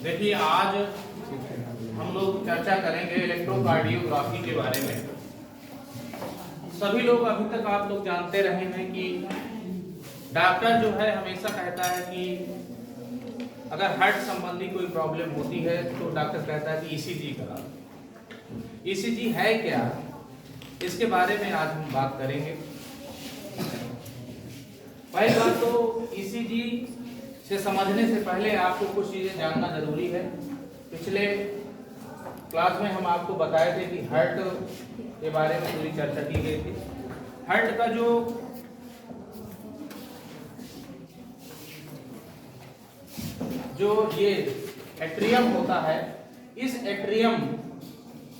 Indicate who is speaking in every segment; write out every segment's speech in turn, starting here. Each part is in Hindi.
Speaker 1: देखिए आज हम लोग चर्चा करेंगे इलेक्ट्रोकार्डियोग्राफी के बारे में। सभी लोग अभी तक आप लोग जानते रहे हैं कि डॉक्टर जो है हमेशा कहता है कि अगर हार्ट संबंधी कोई प्रॉब्लम होती है तो डॉक्टर कहता है कि ईसीजी करा। ईसीजी है क्या, इसके बारे में आज हम बात करेंगे। पहली बात तो ईसीजी से समझने से पहले आपको कुछ चीजें जानना जरूरी है। पिछले क्लास में हम आपको बताए थे कि हार्ट के बारे में पूरी चर्चा की गई थी। हार्ट का जो ये एट्रियम होता है, इस एट्रियम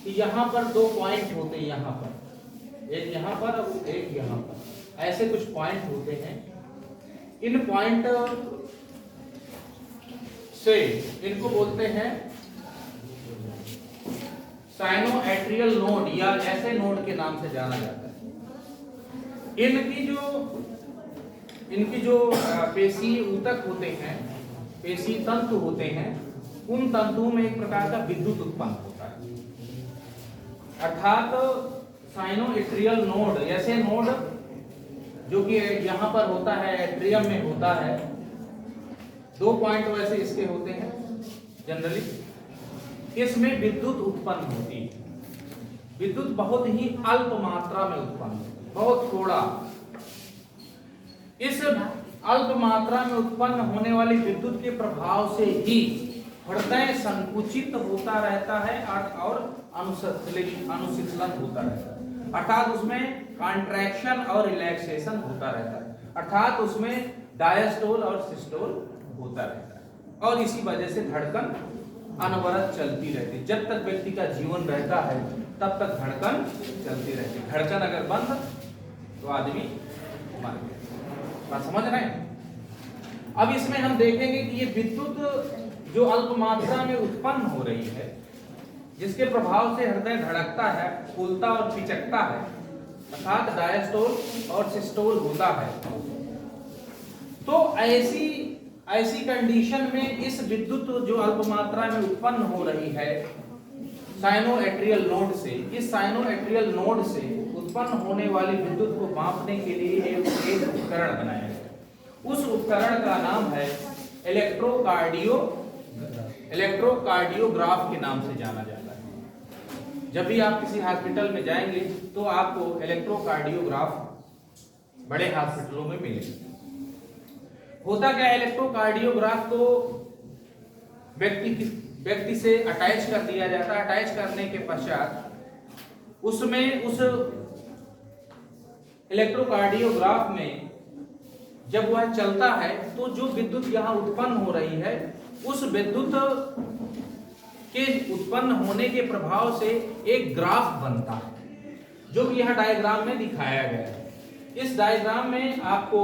Speaker 1: यहाँ पर दो पॉइंट होते हैं, यहाँ पर एक, यहाँ पर और एक यहाँ पर, ऐसे कुछ पॉइंट होते हैं। इन पॉइंट से इनको बोलते हैं साइनोएट्रियल नोड या ऐसे नोड के नाम से जाना जाता है। इनकी जो पेशी ऊतक होते हैं, पेशी तंतु होते हैं, उन तंतुओं में एक प्रकार का विद्युत उत्पन्न होता है। अर्थात साइनोएट्रियल नोड, ऐसे नोड जो कि यहाँ पर होता है, एट्रियम में होता है, दो पॉइंट वैसे इसके होते हैं जनरली, इसमें विद्युत उत्पन्न होती है। विद्युत बहुत ही अल्प मात्रा में उत्पन्न होती है, बहुत थोड़ा। इस अल्प मात्रा में उत्पन्न होने वाली विद्युत के प्रभाव से ही हृदय संकुचित होता रहता है और अनुशीतलन होता रहता है। अर्थात उसमें कॉन्ट्रैक्शन और रिलैक्सेशन होता रहता है, अर्थात उसमें डायस्टोल और सिस्टोल होता रहता है। और इसी वजह से धड़कन अनवरत चलती रहती है। जब तक व्यक्ति का जीवन रहता है तब तक धड़कन चलती रहती है। धड़कन अगर बंद तो आदमी मर गया। बात समझ रहे हैं? अब इसमें हम देखेंगे कि ये विद्युत जो अल्प मात्रा में उत्पन्न हो रही है, जिसके प्रभाव से हृदय धड़कता है, फूलता और पिचकता है, अर्थात डायस्टोल और सिस्टोल होता है। तो ऐसी कंडीशन में इस विद्युत जो अल्प मात्रा में उत्पन्न हो रही है साइनोएट्रियल नोड से, इस साइनोएट्रियल नोड से उत्पन्न होने वाली विद्युत को मापने के लिए एक उपकरण बनाया गया। उस उपकरण का नाम है इलेक्ट्रोकार्डियोग्राफ के नाम से जाना जाता है। जब भी आप किसी हॉस्पिटल में जाएंगे तो आपको इलेक्ट्रोकार्डियोग्राफ बड़े हॉस्पिटलों में मिलेगा। होता क्या है, इलेक्ट्रोकार्डियोग्राफ को व्यक्ति से अटैच कर दिया जाता है। अटैच करने के पश्चात उसमें उस इलेक्ट्रोकार्डियोग्राफ में जब वह चलता है तो जो विद्युत यहाँ उत्पन्न हो रही है, उस विद्युत के उत्पन्न होने के प्रभाव से एक ग्राफ बनता है, जो कि यहाँ डायग्राम में दिखाया गया है। इस डायग्राम में आपको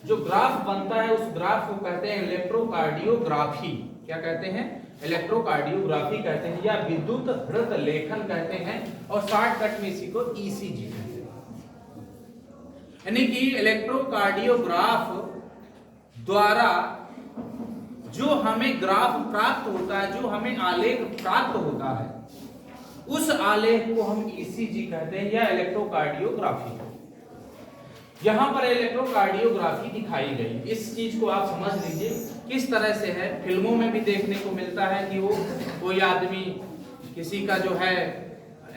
Speaker 1: जो ग्राफ बनता है, उस ग्राफ को कहते हैं इलेक्ट्रोकार्डियोग्राफी। क्या कहते हैं? इलेक्ट्रोकार्डियोग्राफी कहते हैं, या विद्युत हृद लेखन कहते हैं, और शॉर्टकट में इसी को ईसीजी कहते हैं। यानी कि इलेक्ट्रोकार्डियोग्राफ द्वारा जो हमें ग्राफ प्राप्त होता है, जो हमें आलेख प्राप्त होता है, उस आलेख को हम ईसीजी कहते हैं या इलेक्ट्रोकार्डियोग्राफी। यहां पर इलेक्ट्रोकार्डियोग्राफी दिखाई गई। इस चीज को आप समझ लीजिए किस तरह से है। फिल्मों में भी देखने को मिलता है कि वो कोई आदमी, किसी का जो है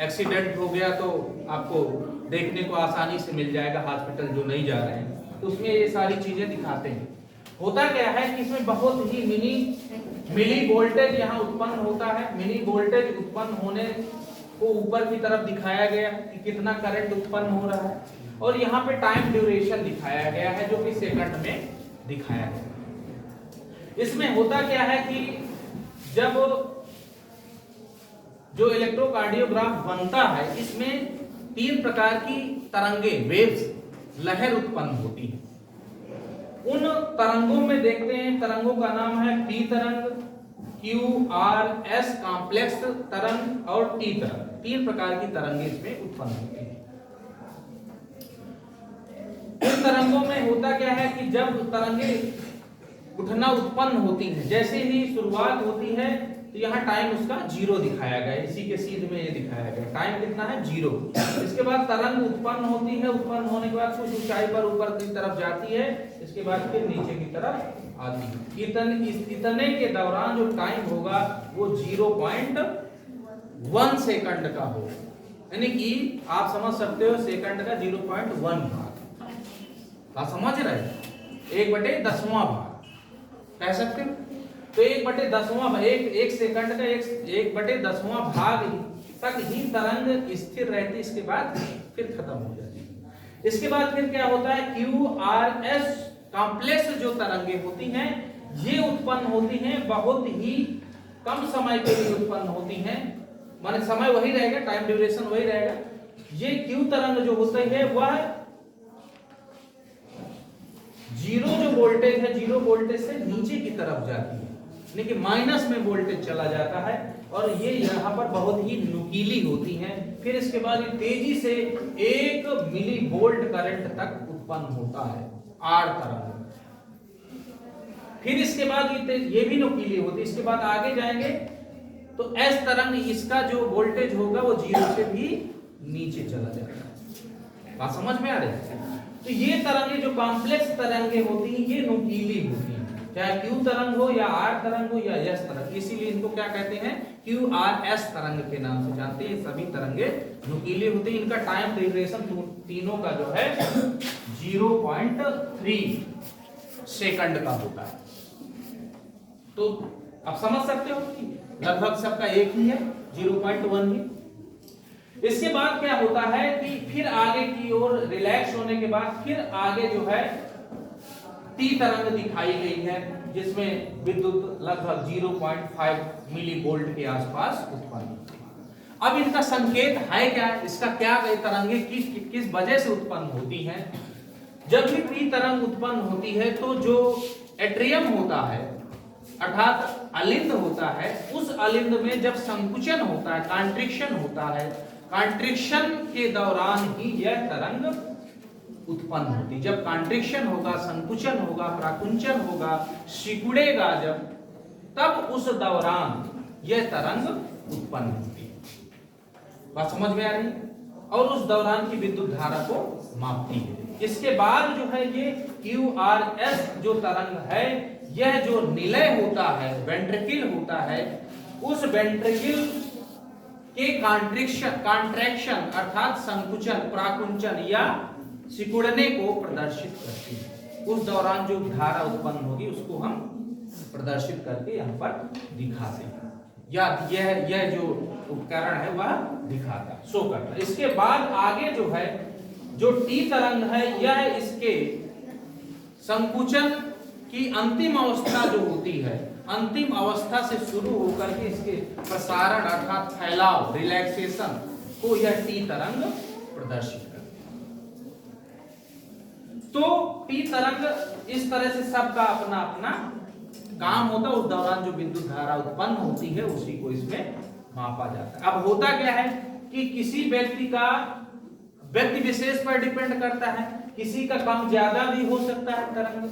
Speaker 1: एक्सीडेंट हो गया तो आपको देखने को आसानी से मिल जाएगा, हॉस्पिटल जो नहीं जा रहे हैं तो उसमें ये सारी चीजें दिखाते हैं। होता क्या है कि इसमें बहुत ही मिली वोल्टेज यहाँ उत्पन्न होता है। मिली वोल्टेज उत्पन्न होने को ऊपर की तरफ दिखाया गया कि कितना करंट उत्पन्न हो रहा है, और यहाँ पे टाइम ड्यूरेशन दिखाया गया है जो कि सेकंड में दिखाया गया। इसमें होता क्या है कि जब जो इलेक्ट्रोकार्डियोग्राफ बनता है, इसमें 3 प्रकार की तरंगे, वेव्स, लहर उत्पन्न होती है। उन तरंगों में देखते हैं, तरंगों का नाम है पी तरंग, क्यू, आर, एस कॉम्प्लेक्स तरंग और टी तरंग। 3 प्रकार की तरंगे इसमें उत्पन्न होती है। इन तरंगों में होता क्या है कि जब तरंगे उठना उत्पन्न होती है, जैसे ही शुरुआत होती है तो यहाँ टाइम उसका 0 दिखाया गया है, इसी के सीध में ये दिखाया गया, टाइम कितना है 0। इसके बाद तरंग उत्पन्न होती है, उत्पन्न होने के बाद कुछ ऊंचाई पर ऊपर की तरफ जाती है, इसके बाद फिर नीचे की तरफ आती है। इतने के दौरान जो टाइम होगा वो 0.1 सेकंड का होगा, यानी कि आप समझ सकते हो सेकंड का 0.1 भाग, आप समझ रहे हैं, 1/10वां भाग कह सकते हो। तो 1/10वां, एक सेकंड का 1/10वां भाग तक ही तरंग स्थिर रहती, इसके बाद फिर खत्म हो जाती है। इसके बाद फिर क्या होता है, QRS कॉम्प्लेक्स जो तरंगे होती हैं ये उत्पन्न होती हैं, बहुत ही कम समय के लिए उत्पन्न होती हैं, माने समय वही रहेगा, टाइम ड्यूरेशन वही रहेगा। ये Q तरंग जो होते हैं वह जीरो जो वोल्टेज है, जीरो वोल्टेज से नीचे की तरफ जाती है, यानी कि माइनस में वोल्टेज चला जाता है, और ये यहाँ पर बहुत ही नुकीली होती हैं। फिर इसके बाद ये तेजी से 1 मिली वोल्ट करंट तक उत्पन्न होता है, आर तरंग। फिर इसके बाद ये भी नुकीली होती है। इसके बाद आगे जाएंगे तो एस तरंग, इसका जो वोल्टेज होगा वो 0 से भी नीचे चला जाता है। बात समझ में आ रही है? तो ये तरंगे जो कॉम्प्लेक्स तरंगे होती हैं ये नुकीली होती हैं, चाहे क्यू तरंग हो या आर तरंग हो या एस तरंग, इसीलिए इनको क्या कहते हैं, QRS तरंग के नाम से जानते हैं। सभी तरंगे नुकीली होती हैं, इनका टाइम ड्यूरेशन तीनों का जो है 0.3 सेकंड का होता है। तो आप समझ सकते हो कि लगभग सबका एक ही है, 0.1 ही। इसके बाद क्या होता है कि फिर आगे की ओर रिलैक्स होने के बाद फिर आगे जो है टी तरंग दिखाई गई है, जिसमें विद्युत लगभग 0.5 मिली वोल्ट के आसपास उत्पन्न होती है। अब इनका संकेत है क्या, इसका क्या तरंगे किस वजह से उत्पन्न होती हैं। जब भी टी तरंग उत्पन्न होती है तो जो एट्रियम होता है अर्थात अलिंद होता है, उस अलिंद में जब संकुचन होता है, कॉन्ट्रिक्शन होता है, कॉन्ट्रिक्शन के दौरान ही यह तरंग उत्पन्न होती। जब कॉन्ट्रिक्शन होगा, संकुचन होगा, प्राकुंचन होगा, सिकुड़ेगा जब, तब उस दौरान यह तरंग उत्पन्न होती है। बात समझ में आ रही है? और उस दौरान की विद्युत धारा को मापती है। इसके बाद जो है ये QRS जो तरंग है, यह जो निलय होता है, वेंट्रिकल होता है, उस वेंट्रिकल के कॉन्ट्रैक्शन अर्थात संकुचन, प्राकुंचन या सिकुड़ने को प्रदर्शित करती है। उस दौरान जो धारा उत्पन्न होगी उसको हम प्रदर्शित करके यहाँ पर दिखाते हैं, या यह जो उपकरण है वह दिखाता है, शो करता है। इसके बाद आगे जो है जो टी तरंग है, यह इसके संकुचन की अंतिम अवस्था जो होती है, अंतिम अवस्था से शुरू होकर के इसके प्रसारण अर्थात फैलाव, रिलैक्सेशन को यह टी तरंग प्रदर्शित करती है। तो टी तरंग इस तरह से सबका अपना अपना काम होता है। उस दौरान जो विद्युत धारा उत्पन्न होती है उसी को इसमें मापा जाता है। अब होता क्या है कि किसी व्यक्ति विशेष पर डिपेंड करता है, किसी का कम ज्यादा भी हो सकता है तरंग,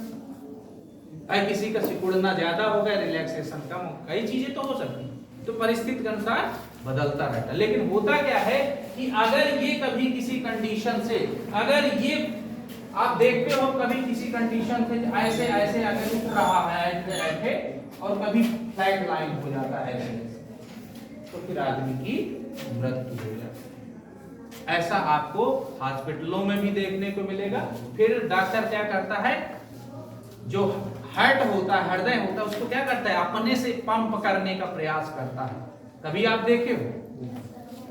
Speaker 1: किसी का सिकुड़ना ज्यादा होगा, रिलैक्सेशन कम हो, कई चीजें तो हो सकती है, तो परिस्थिति के अनुसार बदलता रहता है। लेकिन होता क्या है कि अगर ये कभी किसी कंडीशन से, अगर ये आप देखते हो कभी किसी कंडीशन से ऐसे ऐसे अगर उठ रहा है ऐसे, और कभी फ्लैट लाइन हो जाता है ऐसे, तो फिर आदमी की मृत्यु हो जाती है। ऐसा आपको हॉस्पिटलों में भी देखने को मिलेगा। फिर डॉक्टर क्या करता है, जो हार्ट होता है, हृदय होता है, उसको क्या करता है, अपने से पंप करने का प्रयास करता है। कभी आप देखे हो,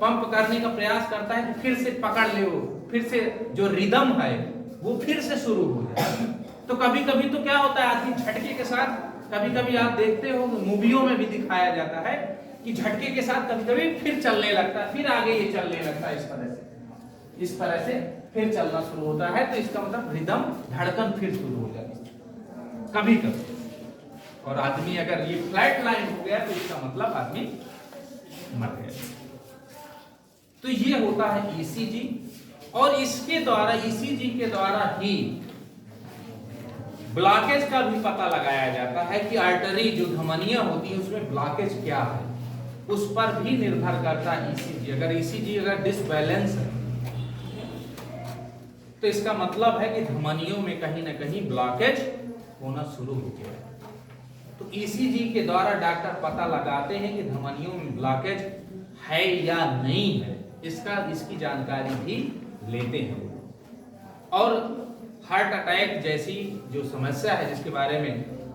Speaker 1: पंप करने का प्रयास करता है, फिर से पकड़ ले, फिर से जो रिदम है वो फिर से शुरू हो जाता है। तो कभी कभी तो क्या होता है, आदमी झटके के साथ, कभी कभी आप देखते हो मूवियों में भी दिखाया जाता है कि झटके के साथ कभी कभी फिर चलने लगता है, फिर आगे ये चलने लगता है, इस तरह से फिर चलना शुरू होता है। तो इसका मतलब रिदम, धड़कन फिर शुरू हो जाती है कभी कभी। और आदमी अगर ये फ्लैट लाइन हो गया तो इसका मतलब आदमी मर गया। तो ये होता है ECG, और इसके द्वारा, ECG के द्वारा ही ब्लॉकेज का भी पता लगाया जाता है कि आर्टरी जो धमनियां होती है उसमें ब्लॉकेज क्या है, उस पर भी निर्भर करता है ईसीजी। अगर ईसीजी अगर डिसबैलेंस है तो इसका मतलब है कि धमनियों में कहीं ना कहीं ब्लॉकेज होना शुरू हो गया है। तो ईसीजी के द्वारा डॉक्टर पता लगाते हैं कि धमनियों में ब्लॉकेज है या नहीं है, इसकी जानकारी भी लेते हैं। और हार्ट अटैक जैसी जो समस्या है जिसके बारे में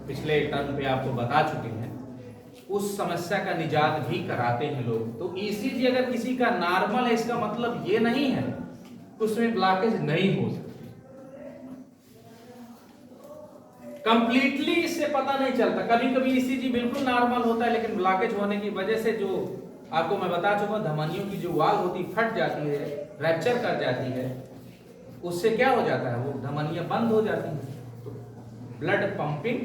Speaker 1: पिछले टर्म पे आपको बता चुके हैं, उस समस्या का निजात भी कराते हैं लोग। तो ईसीजी अगर किसी का नॉर्मल है इसका मतलब ये नहीं है कि उसमें ब्लॉकेज नहीं हो सकती। कंप्लीटली इससे पता नहीं चलता, कभी कभी ईसीजी बिल्कुल नॉर्मल होता है लेकिन ब्लॉकेज होने की वजह से जो आपको मैं बता चुका हूं धमनियों की जो वॉल होती फट जाती है, रैप्चर कर जाती है, उससे क्या हो जाता है, वो धमनियां बंद हो जाती हैं, तो ब्लड पंपिंग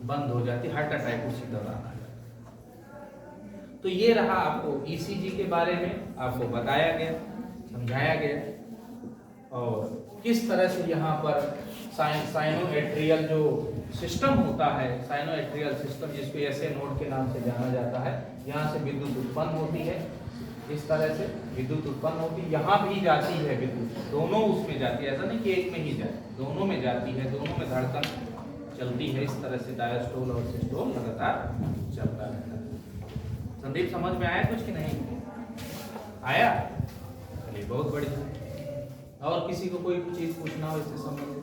Speaker 1: बंद हो जाती है, हार्ट अटैक उसी दौरान आ जाता है। तो ये रहा आपको ईसीजी के बारे में आपको बताया गया, समझाया गया, और किस तरह से यहाँ पर साइनोएट्रियल जो सिस्टम होता है, साइनोएट्रियल सिस्टम जिसको ऐसे नोड के नाम से जाना जाता है, यहाँ से विद्युत उत्पन्न होती है, इस तरह से विद्युत उत्पन्न होती है, यहाँ भी जाती है विद्युत, दोनों उसमें जाती है, ऐसा नहीं कि एक में ही जाए, दोनों में जाती है, दोनों में धड़कन चलती है। इस तरह से डायस्टोल और सिस्टोल लगातार चलता रहता है। संदीप समझ में आया कुछ कि नहीं आया? चलिए बहुत बढ़िया। और किसी को कोई चीज पूछना हो इससे संबंधित?